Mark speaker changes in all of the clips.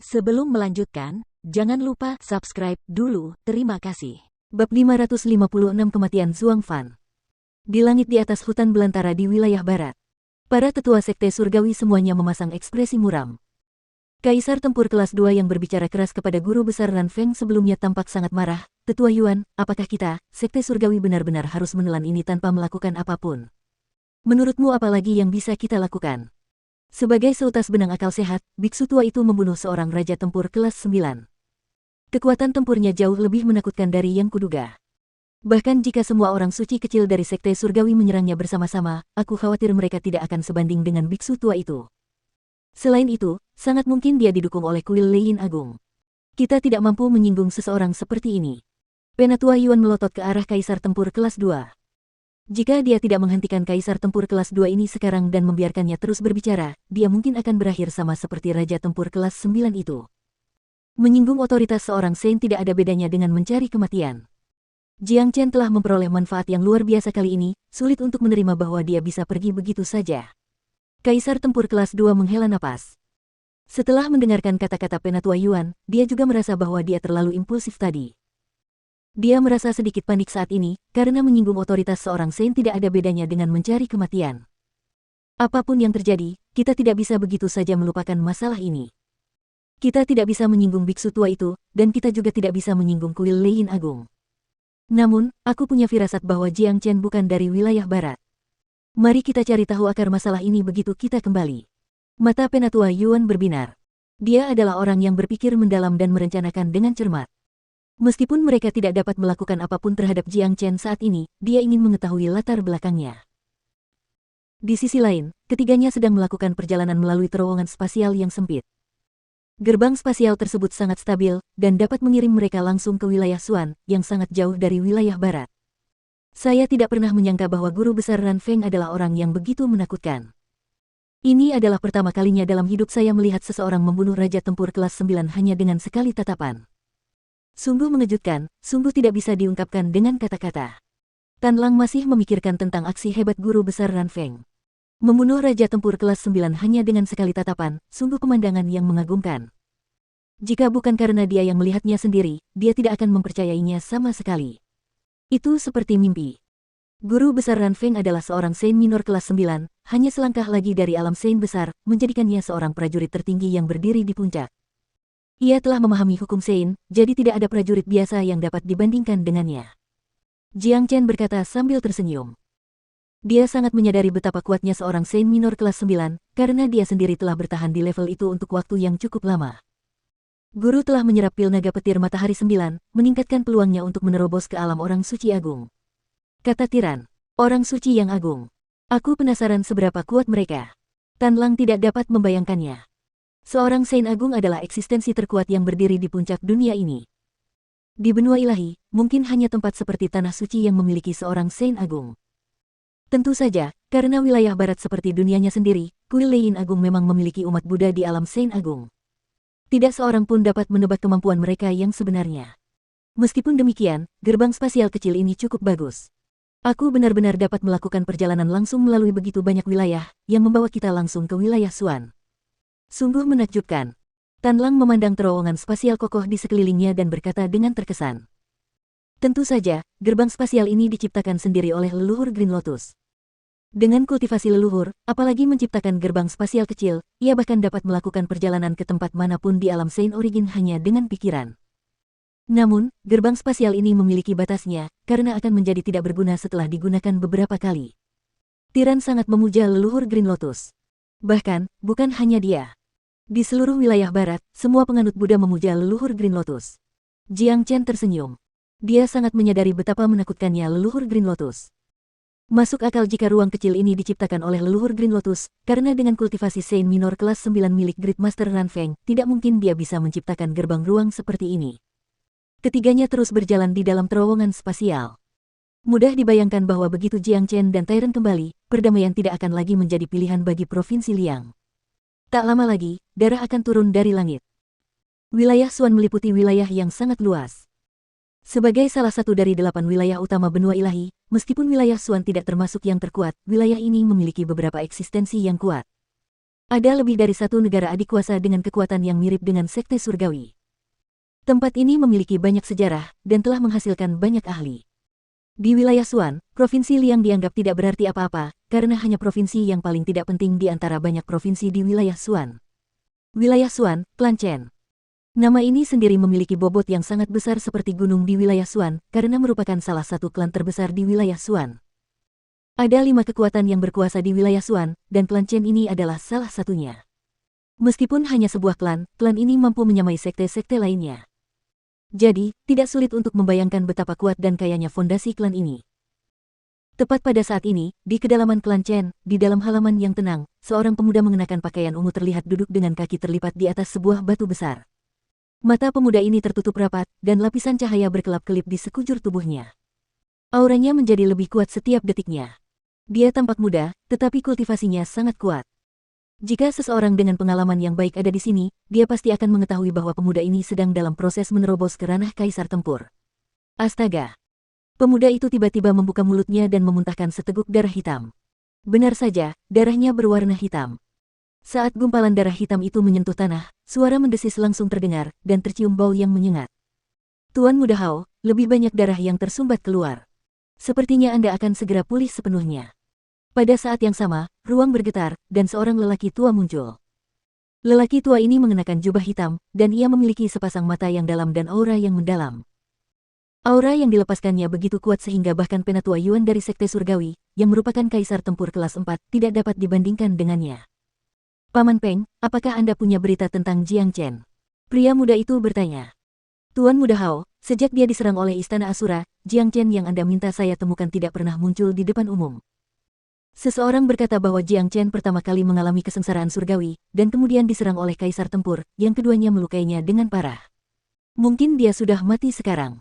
Speaker 1: Sebelum melanjutkan, jangan lupa subscribe dulu, terima kasih.
Speaker 2: Bab 556 Kematian Zhuang Fan. Di langit di atas hutan belantara di wilayah barat, para tetua sekte surgawi semuanya memasang ekspresi muram. Kaisar tempur kelas 2 yang berbicara keras kepada guru besar Ran Feng sebelumnya tampak sangat marah. Tetua Yuan, apakah kita, sekte surgawi benar-benar harus menelan ini tanpa melakukan apapun? Menurutmu apa lagi yang bisa kita lakukan? Sebagai seutas benang akal sehat, biksu tua itu membunuh seorang raja tempur kelas 9. Kekuatan tempurnya jauh lebih menakutkan dari yang kuduga. Bahkan jika semua orang suci kecil dari sekte surgawi menyerangnya bersama-sama, aku khawatir mereka tidak akan sebanding dengan biksu tua itu. Selain itu, sangat mungkin dia didukung oleh kuil Leyin Agung. Kita tidak mampu menyinggung seseorang seperti ini. Penatua Yuan melotot ke arah kaisar tempur kelas 2. Jika dia tidak menghentikan kaisar tempur kelas 2 ini sekarang dan membiarkannya terus berbicara, dia mungkin akan berakhir sama seperti raja tempur kelas 9 itu. Menyinggung otoritas seorang Saint tidak ada bedanya dengan mencari kematian. Jiang Chen telah memperoleh manfaat yang luar biasa kali ini, sulit untuk menerima bahwa dia bisa pergi begitu saja. Kaisar tempur kelas 2 menghela napas. Setelah mendengarkan kata-kata Penatua Yuan, dia juga merasa bahwa dia terlalu impulsif tadi. Dia merasa sedikit panik saat ini, karena menyinggung otoritas seorang Saint tidak ada bedanya dengan mencari kematian. Apapun yang terjadi, kita tidak bisa begitu saja melupakan masalah ini. Kita tidak bisa menyinggung biksu tua itu, dan kita juga tidak bisa menyinggung kuil Leyin Agung. Namun, aku punya firasat bahwa Jiang Chen bukan dari wilayah barat. Mari kita cari tahu akar masalah ini begitu kita kembali. Mata Penatua Yuan berbinar. Dia adalah orang yang berpikir mendalam dan merencanakan dengan cermat. Meskipun mereka tidak dapat melakukan apapun terhadap Jiang Chen saat ini, dia ingin mengetahui latar belakangnya. Di sisi lain, ketiganya sedang melakukan perjalanan melalui terowongan spasial yang sempit. Gerbang spasial tersebut sangat stabil, dan dapat mengirim mereka langsung ke wilayah Xuan, yang sangat jauh dari wilayah barat. Saya tidak pernah menyangka bahwa guru besar Ran Feng adalah orang yang begitu menakutkan. Ini adalah pertama kalinya dalam hidup saya melihat seseorang membunuh Raja Tempur kelas 9 hanya dengan sekali tatapan. Sungguh mengejutkan, sungguh tidak bisa diungkapkan dengan kata-kata. Tan Lang masih memikirkan tentang aksi hebat guru besar Ran Feng. Membunuh Raja Tempur kelas 9 hanya dengan sekali tatapan, sungguh pemandangan yang mengagumkan. Jika bukan karena dia yang melihatnya sendiri, dia tidak akan mempercayainya sama sekali. Itu seperti mimpi. Guru besar Ran Feng adalah seorang Saint minor kelas 9, hanya selangkah lagi dari alam Saint besar, menjadikannya seorang prajurit tertinggi yang berdiri di puncak. Ia telah memahami hukum Saint, jadi tidak ada prajurit biasa yang dapat dibandingkan dengannya. Jiang Chen berkata sambil tersenyum. Dia sangat menyadari betapa kuatnya seorang Saint minor kelas 9, karena dia sendiri telah bertahan di level itu untuk waktu yang cukup lama. Guru telah menyerap pil naga petir matahari 9, meningkatkan peluangnya untuk menerobos ke alam orang suci agung. Kata Tiran, orang suci yang agung. Aku penasaran seberapa kuat mereka. Tan Lang tidak dapat membayangkannya. Seorang Saint Agung adalah eksistensi terkuat yang berdiri di puncak dunia ini. Di benua ilahi, mungkin hanya tempat seperti Tanah Suci yang memiliki seorang Saint Agung. Tentu saja, karena wilayah barat seperti dunianya sendiri, kuil Leyin Agung memang memiliki umat Buddha di alam Saint Agung. Tidak seorang pun dapat menebak kemampuan mereka yang sebenarnya. Meskipun demikian, gerbang spasial kecil ini cukup bagus. Aku benar-benar dapat melakukan perjalanan langsung melalui begitu banyak wilayah, yang membawa kita langsung ke wilayah Xuan. Sungguh menakjubkan. Tan Lang memandang terowongan spasial kokoh di sekelilingnya dan berkata dengan terkesan. Tentu saja, gerbang spasial ini diciptakan sendiri oleh leluhur Green Lotus. Dengan kultivasi leluhur, apalagi menciptakan gerbang spasial kecil, ia bahkan dapat melakukan perjalanan ke tempat manapun di alam Saint Origin hanya dengan pikiran. Namun, gerbang spasial ini memiliki batasnya, karena akan menjadi tidak berguna setelah digunakan beberapa kali. Tiran sangat memuja leluhur Green Lotus. Bahkan, bukan hanya dia. Di seluruh wilayah barat, semua penganut Buddha memuja leluhur Green Lotus. Jiang Chen tersenyum. Dia sangat menyadari betapa menakutkannya leluhur Green Lotus. Masuk akal jika ruang kecil ini diciptakan oleh leluhur Green Lotus, karena dengan kultivasi Saint minor kelas 9 milik Great Master Ran Feng, tidak mungkin dia bisa menciptakan gerbang ruang seperti ini. Ketiganya terus berjalan di dalam terowongan spasial. Mudah dibayangkan bahwa begitu Jiang Chen dan Tairen kembali, perdamaian tidak akan lagi menjadi pilihan bagi Provinsi Liang. Tak lama lagi, darah akan turun dari langit. Wilayah Xuan meliputi wilayah yang sangat luas. Sebagai salah satu dari 8 wilayah utama benua ilahi, meskipun wilayah Xuan tidak termasuk yang terkuat, wilayah ini memiliki beberapa eksistensi yang kuat. Ada lebih dari satu negara adik kuasa dengan kekuatan yang mirip dengan Sekte Surgawi. Tempat ini memiliki banyak sejarah dan telah menghasilkan banyak ahli. Di wilayah Xuan, Provinsi Liang dianggap tidak berarti apa-apa, karena hanya provinsi yang paling tidak penting di antara banyak provinsi di wilayah Xuan. Wilayah Xuan, Klan Chen. Nama ini sendiri memiliki bobot yang sangat besar seperti gunung di wilayah Xuan, karena merupakan salah satu klan terbesar di wilayah Xuan. Ada 5 kekuatan yang berkuasa di wilayah Xuan, dan klan Chen ini adalah salah satunya. Meskipun hanya sebuah klan, klan ini mampu menyamai sekte-sekte lainnya. Jadi, tidak sulit untuk membayangkan betapa kuat dan kayanya fondasi klan ini. Tepat pada saat ini, di kedalaman klan Chen, di dalam halaman yang tenang, seorang pemuda mengenakan pakaian ungu terlihat duduk dengan kaki terlipat di atas sebuah batu besar. Mata pemuda ini tertutup rapat, dan lapisan cahaya berkelap-kelip di sekujur tubuhnya. Auranya menjadi lebih kuat setiap detiknya. Dia tampak muda, tetapi kultivasinya sangat kuat. Jika seseorang dengan pengalaman yang baik ada di sini, dia pasti akan mengetahui bahwa pemuda ini sedang dalam proses menerobos ke ranah kaisar tempur. Astaga! Pemuda itu tiba-tiba membuka mulutnya dan memuntahkan seteguk darah hitam. Benar saja, darahnya berwarna hitam. Saat gumpalan darah hitam itu menyentuh tanah, suara mendesis langsung terdengar, dan tercium bau yang menyengat. Tuan Muda Hao, lebih banyak darah yang tersumbat keluar. Sepertinya Anda akan segera pulih sepenuhnya. Pada saat yang sama, ruang bergetar, dan seorang lelaki tua muncul. Lelaki tua ini mengenakan jubah hitam, dan ia memiliki sepasang mata yang dalam dan aura yang mendalam. Aura yang dilepaskannya begitu kuat sehingga bahkan Penatua Yuan dari Sekte Surgawi, yang merupakan kaisar tempur kelas 4, tidak dapat dibandingkan dengannya. Paman Peng, apakah Anda punya berita tentang Jiang Chen? Pria muda itu bertanya. Tuan Muda Hao, sejak dia diserang oleh Istana Asura, Jiang Chen yang Anda minta saya temukan tidak pernah muncul di depan umum. Seseorang berkata bahwa Jiang Chen pertama kali mengalami kesengsaraan surgawi, dan kemudian diserang oleh kaisar tempur, yang keduanya melukainya dengan parah. Mungkin dia sudah mati sekarang.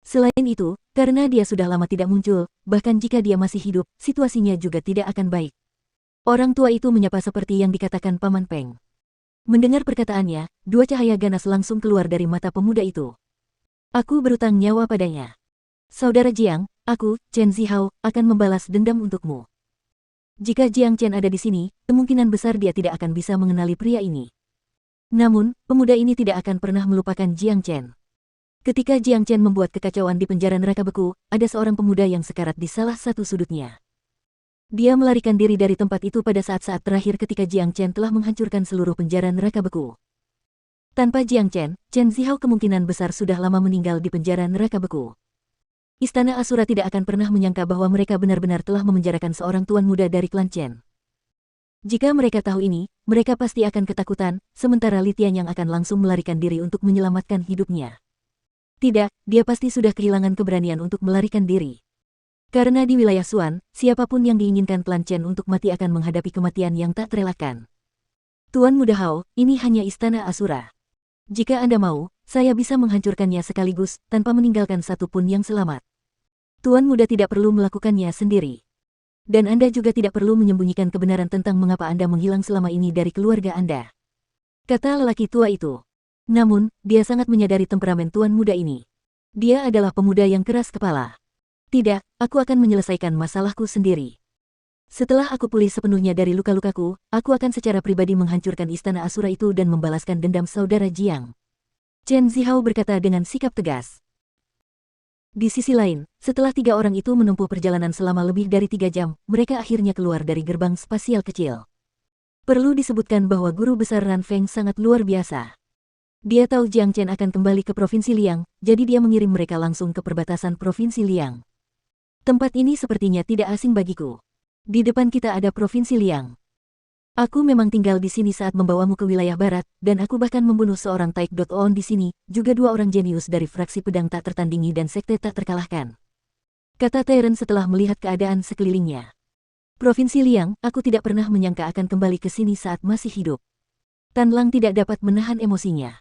Speaker 2: Selain itu, karena dia sudah lama tidak muncul, bahkan jika dia masih hidup, situasinya juga tidak akan baik. Orang tua itu menyapa seperti yang dikatakan Paman Peng. Mendengar perkataannya, 2 cahaya ganas langsung keluar dari mata pemuda itu. Aku berutang nyawa padanya. Saudara Jiang, aku, Chen Zihao, akan membalas dendam untukmu. Jika Jiang Chen ada di sini, kemungkinan besar dia tidak akan bisa mengenali pria ini. Namun, pemuda ini tidak akan pernah melupakan Jiang Chen. Ketika Jiang Chen membuat kekacauan di penjara neraka beku, ada seorang pemuda yang sekarat di salah satu sudutnya. Dia melarikan diri dari tempat itu pada saat-saat terakhir ketika Jiang Chen telah menghancurkan seluruh penjara neraka beku. Tanpa Jiang Chen, Chen Zihao kemungkinan besar sudah lama meninggal di penjara neraka beku. Istana Asura tidak akan pernah menyangka bahwa mereka benar-benar telah memenjarakan seorang tuan muda dari klan Chen. Jika mereka tahu ini, mereka pasti akan ketakutan, sementara Li Tian yang akan langsung melarikan diri untuk menyelamatkan hidupnya. Tidak, dia pasti sudah kehilangan keberanian untuk melarikan diri. Karena di wilayah Xuan, siapapun yang diinginkan klan Chen untuk mati akan menghadapi kematian yang tak terelakkan. Tuan Muda Hao, ini hanya Istana Asura. Jika Anda mau, saya bisa menghancurkannya sekaligus, tanpa meninggalkan satu pun yang selamat. Tuan Muda tidak perlu melakukannya sendiri. Dan Anda juga tidak perlu menyembunyikan kebenaran tentang mengapa Anda menghilang selama ini dari keluarga Anda. Kata lelaki tua itu. Namun, dia sangat menyadari temperamen Tuan Muda ini. Dia adalah pemuda yang keras kepala. Tidak, aku akan menyelesaikan masalahku sendiri. Setelah aku pulih sepenuhnya dari luka-lukaku, aku akan secara pribadi menghancurkan Istana Asura itu dan membalaskan dendam saudara Jiang. Chen Zihao berkata dengan sikap tegas. Di sisi lain, setelah 3 orang itu menempuh perjalanan selama lebih dari 3 jam, mereka akhirnya keluar dari gerbang spasial kecil. Perlu disebutkan bahwa guru besar Ran Feng sangat luar biasa. Dia tahu Jiang Chen akan kembali ke Provinsi Liang, jadi dia mengirim mereka langsung ke perbatasan Provinsi Liang. Tempat ini sepertinya tidak asing bagiku. Di depan kita ada Provinsi Liang. Aku memang tinggal di sini saat membawamu ke wilayah barat, dan aku bahkan membunuh seorang Taekwondo di sini, juga 2 orang jenius dari fraksi pedang tak tertandingi dan sekte tak terkalahkan. Kata Teren setelah melihat keadaan sekelilingnya. Provinsi Liang, aku tidak pernah menyangka akan kembali ke sini saat masih hidup. Tan Lang tidak dapat menahan emosinya.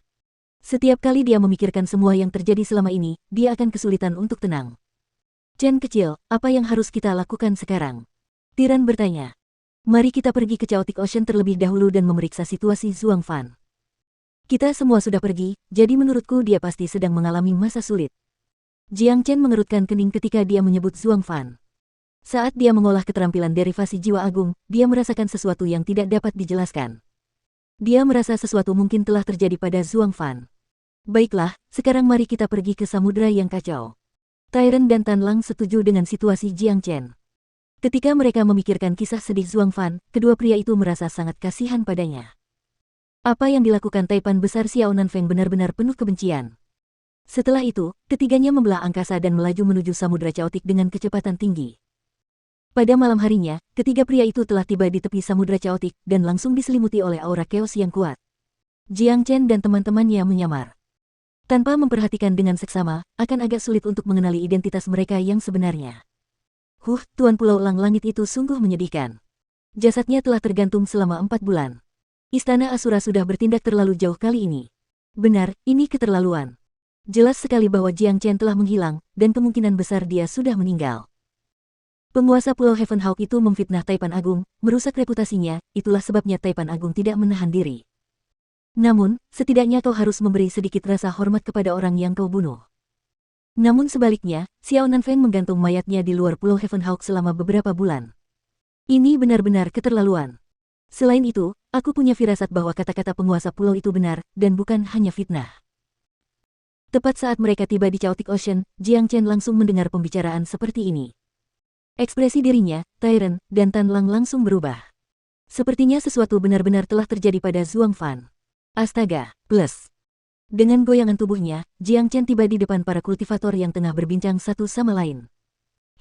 Speaker 2: Setiap kali dia memikirkan semua yang terjadi selama ini, dia akan kesulitan untuk tenang. Chen kecil, apa yang harus kita lakukan sekarang? Tiran bertanya. Mari kita pergi ke Chaotic Ocean terlebih dahulu dan memeriksa situasi Zhuang Fan. Kita semua sudah pergi, jadi menurutku dia pasti sedang mengalami masa sulit. Jiang Chen mengerutkan kening ketika dia menyebut Zhuang Fan. Saat dia mengolah keterampilan derivasi jiwa agung, dia merasakan sesuatu yang tidak dapat dijelaskan. Dia merasa sesuatu mungkin telah terjadi pada Zhuang Fan. Baiklah, sekarang mari kita pergi ke samudera yang kacau. Tyrant dan Tan Lang setuju dengan situasi Jiang Chen. Ketika mereka memikirkan kisah sedih Zhuang Fan, kedua pria itu merasa sangat kasihan padanya. Apa yang dilakukan Taipan besar Xiao Nanfeng benar-benar penuh kebencian. Setelah itu, ketiganya membelah angkasa dan melaju menuju samudera caotik dengan kecepatan tinggi. Pada malam harinya, ketiga pria itu telah tiba di tepi samudera caotik dan langsung diselimuti oleh aura chaos yang kuat. Jiang Chen dan teman-temannya menyamar. Tanpa memperhatikan dengan seksama, akan agak sulit untuk mengenali identitas mereka yang sebenarnya. Tuan Pulau Elang Langit itu sungguh menyedihkan. Jasadnya telah tergantung selama 4 bulan. Istana Asura sudah bertindak terlalu jauh kali ini. Benar, ini keterlaluan. Jelas sekali bahwa Jiang Chen telah menghilang, dan kemungkinan besar dia sudah meninggal. Penguasa Pulau Heaven Hawk itu memfitnah Taipan Agung, merusak reputasinya, itulah sebabnya Taipan Agung tidak menahan diri. Namun, setidaknya kau harus memberi sedikit rasa hormat kepada orang yang kau bunuh. Namun sebaliknya, Xiao Nanfeng menggantung mayatnya di luar Pulau Heaven Hawk selama beberapa bulan. Ini benar-benar keterlaluan. Selain itu, aku punya firasat bahwa kata-kata penguasa pulau itu benar, dan bukan hanya fitnah. Tepat saat mereka tiba di Chaotic Ocean, Jiang Chen langsung mendengar pembicaraan seperti ini. Ekspresi dirinya, Tyrant, dan Tan Lang langsung berubah. Sepertinya sesuatu benar-benar telah terjadi pada Zhuang Fan. Astaga, plus. Dengan goyangan tubuhnya, Jiang Chen tiba di depan para kultivator yang tengah berbincang satu sama lain.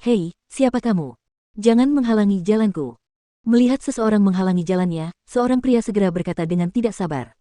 Speaker 2: Hei, siapa kamu? Jangan menghalangi jalanku. Melihat seseorang menghalangi jalannya, seorang pria segera berkata dengan tidak sabar.